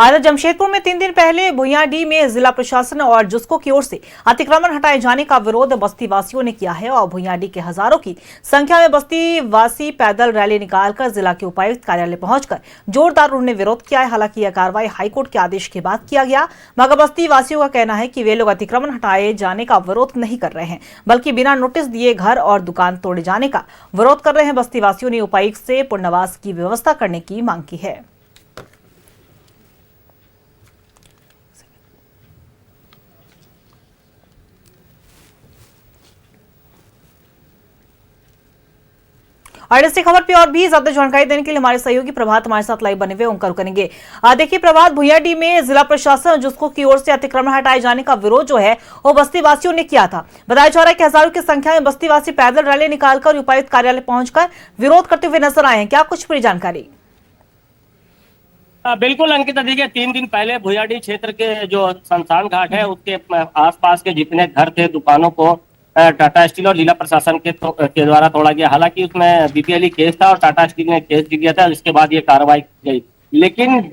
आज जमशेदपुर में 3 दिन पहले भुइयांडीह में जिला प्रशासन और जुस्को की ओर से अतिक्रमण हटाए जाने का विरोध बस्ती वासियों ने किया है और भुइयांडीह के हजारों की संख्या में बस्ती वासी पैदल रैली निकालकर जिला के उपायुक्त कार्यालय पहुंचकर जोरदार उन्होंने विरोध किया है। हालांकि यह कार्रवाई हाईकोर्ट के आदेश के बाद किया गया, मगर बस्ती वासियों का कहना है कि वे लोग अतिक्रमण हटाए जाने का विरोध नहीं कर रहे हैं, बल्कि बिना नोटिस दिए घर और दुकान तोड़े जाने का विरोध कर रहे हैं। बस्ती वासियों ने उपायुक्त से पुनर्वास की व्यवस्था करने की मांग की है। और इसी खबर पे और भी ज्यादा जानकारी देने के लिए हमारे सहयोगी प्रभात हमारे साथ लाइव बने हुए उनका करेंगे। देखिए प्रभात, भुइयांडीह में जिला प्रशासन जुस्को की ओर से अतिक्रमण हटाए जाने का विरोध जो है वो बस्ती वासियों ने किया था। बताया जा रहा है कि हजारों की संख्या में बस्ती वासी पैदल रैली निकालकर उपायुक्त कार्यालय पहुंचकर विरोध करते हुए नजर आए हैं। क्या कुछ पूरी जानकारी? बिल्कुल अंकिता, देखिए 3 दिन पहले भुइयांडीह क्षेत्र के जो शमशान घाट है उसके आसपास के जितने घर थे, दुकानों को टाटा स्टील और जिला प्रशासन के द्वारा तोड़ा गया। हालांकि उसमें बीपीएल केस था और टाटा स्टील ने केस दे दिया था, इसके बाद ये कार्रवाई की गई। लेकिन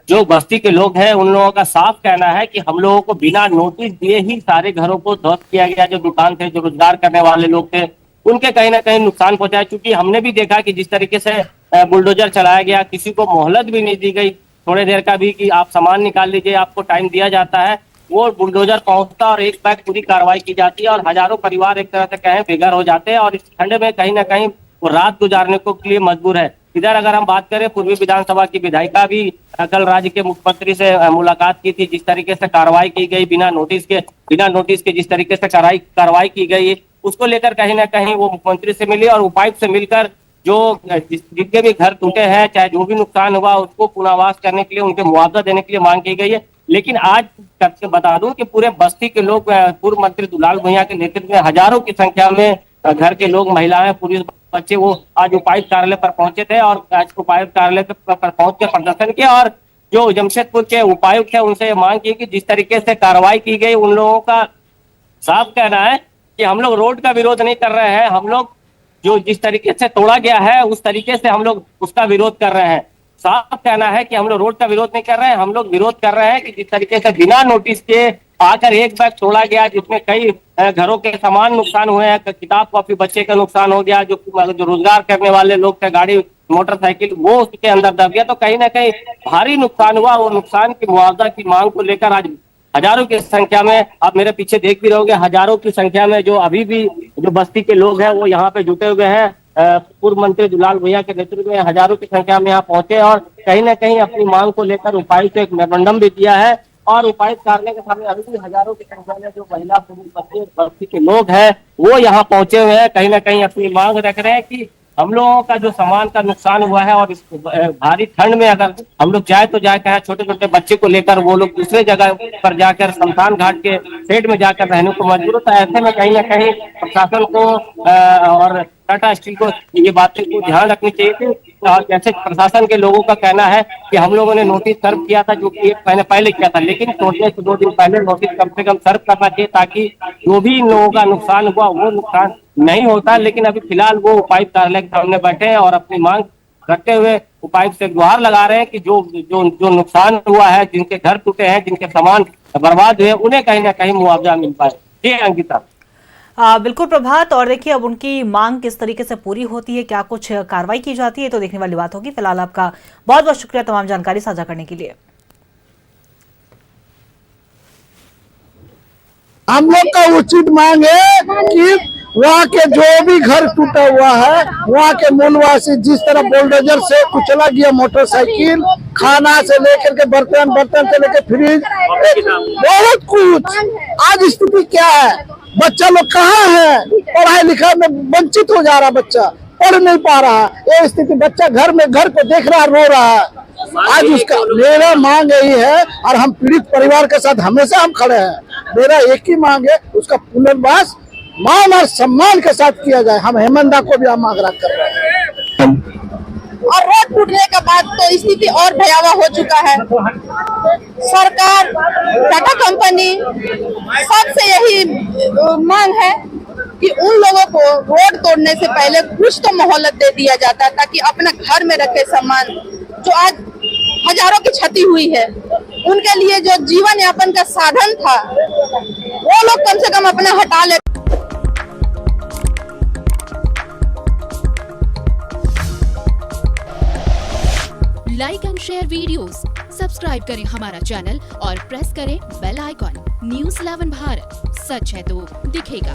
जो बस्ती के लोग हैं उन लोगों का साफ कहना है कि हम लोगों को बिना नोटिस दिए ही सारे घरों को ध्वस्त किया गया। जो दुकान थे, जो रोजगार करने वाले लोग थे, उनके कहीं ना कहीं नुकसान पहुंचा है। चूंकि हमने भी देखा कि जिस तरीके से बुलडोजर चलाया गया, किसी को मोहलत भी नहीं दी गई थोड़े देर का भी कि आप सामान निकाल लीजिए, आपको टाइम दिया जाता है। वो बुलडोजर पहुंचता और एक बैग पूरी कार्रवाई की जाती है और हजारों परिवार एक तरह से कहें बेघर हो जाते हैं और इस ठंड में कहीं ना कहीं वो रात गुजारने को के लिए मजबूर है। इधर अगर हम बात करें, पूर्वी विधानसभा की विधायिका भी कल राज्य के मुख्यमंत्री से मुलाकात की थी। जिस तरीके से कार्रवाई की गई बिना नोटिस के जिस तरीके से कार्रवाई की गई, उसको लेकर कहीं ना कहीं वो मुख्यमंत्री से मिली और उपायुक्त से मिलकर जो जिनके भी घर टूटे हैं, चाहे जो भी नुकसान हुआ, उसको पुनर्वास करने के लिए, उनके मुआवजा देने के लिए मांग की गई है। लेकिन आज बता दूं कि पूरे बस्ती के लोग पूर्व मंत्री दुलाल भुइयां के नेतृत्व में हजारों की संख्या में घर के लोग, महिलाएं, पुलिस, बच्चे वो आज उपायुक्त कार्यालय पर पहुंचे थे और आज उपायुक्त कार्यालय पर पहुंच के प्रदर्शन किया और जो जमशेदपुर के उपायुक्त है उनसे मांग की कि जिस तरीके से कार्रवाई की गई, उन लोगों का साफ कहना है कि हम लोग रोड का विरोध नहीं कर रहे हैं, हम लोग जो जिस तरीके से तोड़ा गया है उस तरीके से हम लोग उसका विरोध कर रहे हैं। साफ कहना है कि हम लोग रोड का विरोध नहीं कर रहे हैं, हम लोग विरोध कर रहे हैं कि जिस तरीके से बिना नोटिस के आकर एक बैग तोड़ा गया, जिसमें कई घरों के सामान नुकसान हुए हैं, किताब कॉपी बच्चे का नुकसान हो गया, जो रोजगार करने वाले लोग थे, गाड़ी मोटरसाइकिल, वो उसके अंदर दब गया। तो कहीं ना कहीं भारी नुकसान हुआ। वो नुकसान की मुआवजा की मांग को लेकर आज हजारों की संख्या में, आप मेरे पीछे देख भी रहोगे, हजारों की संख्या में जो अभी भी जो बस्ती के लोग हैं वो यहाँ पे जुटे हुए हैं। पूर्व मंत्री दुलाल भुइयां के नेतृत्व में हजारों की संख्या में यहाँ पहुंचे और कहीं ना कहीं अपनी मांग को लेकर उपायुक्त को एक मेमोरेंडम भी दिया है और उपायुक्त कार्यालय के सामने अभी भी हजारों की संख्या में जो महिला, पुरुष, बच्चे, बस्ती के लोग हैं वो यहाँ पहुंचे हुए हैं। कहीं ना कहीं अपनी मांग रख रहे हैं कि हम लोगों का जो सामान का नुकसान हुआ है और इस भारी ठंड में अगर हम लोग जाए तो जाए, कहे छोटे छोटे बच्चे को लेकर वो लोग दूसरे जगह पर जाकर शमशान घाट के शेड में जाकर रहने को मजबूर होता है। ऐसे में कहीं ना कहीं प्रशासन को और टाटा स्टील को ये बातें को ध्यान रखनी चाहिए थी। और जैसे प्रशासन के लोगों का कहना है कि हम लोगों ने नोटिस सर्व किया था, जो कि 1 महीने पहले किया था, लेकिन तोड़ने से 2 दिन पहले नोटिस कम से कम सर्व करना चाहिए ताकि जो भी इन लोगों का नुकसान हुआ वो नुकसान नहीं होता। लेकिन अभी फिलहाल वो उपायुक्त कार्यालय के सामने बैठे हैं और अपनी मांग रखते हुए उपायुक्त से गुहार लगा रहे हैं कि जो नुकसान हुआ है, जिनके घर टूटे हैं, जिनके सामान बर्बाद हुए, उन्हें कहीं ना कहीं मुआवजा मिल पाए। जी अंकिता। बिल्कुल प्रभात, और देखिए अब उनकी मांग किस तरीके से पूरी होती है, क्या कुछ कार्रवाई की जाती है, तो देखने वाली बात होगी। फिलहाल आपका बहुत बहुत शुक्रिया तमाम जानकारी साझा करने के लिए। हम लोग का उचित मांग है कि वहाँ के जो भी घर टूटा हुआ है, वहाँ के मूलवासी, जिस तरह बुलडोजर से कुचला गया मोटरसाइकिल, खाना से लेकर के बर्तन से लेकर फ्रिज, बहुत कुछ। आज स्थिति क्या है, बच्चा लोग कहाँ है, पढ़ाई लिखाई में वंचित हो जा रहा, बच्चा पढ़ नहीं पा रहा। ये स्थिति, बच्चा घर को देख रहा, रो रहा है। आज उसका मेरा मांग यही है और हम पीड़ित परिवार के साथ हमेशा हम खड़े हैं। मेरा एक ही मांग है, उसका पुनर्वास मान और सम्मान के साथ किया जाए। हम हेमंदा को भी हम मांग रख कर रहे हैं। और रोड टूटने के बाद तो स्थिति और भयावह हो चुका है। सरकार, टाटा कंपनी, सबसे यही मांग है कि उन लोगों को रोड तोड़ने से पहले कुछ तो मोहलत दे दिया जाता ताकि अपना घर में रखे सामान, जो आज हजारों की क्षति हुई है। उनके लिए जो जीवन यापन का साधन था वो लोग कम से कम अपना हटा ले। Like and share videos, subscribe करें हमारा चैनल और प्रेस करें बेल आइकॉन। न्यूज़ 11 भारत, सच है तो दिखेगा।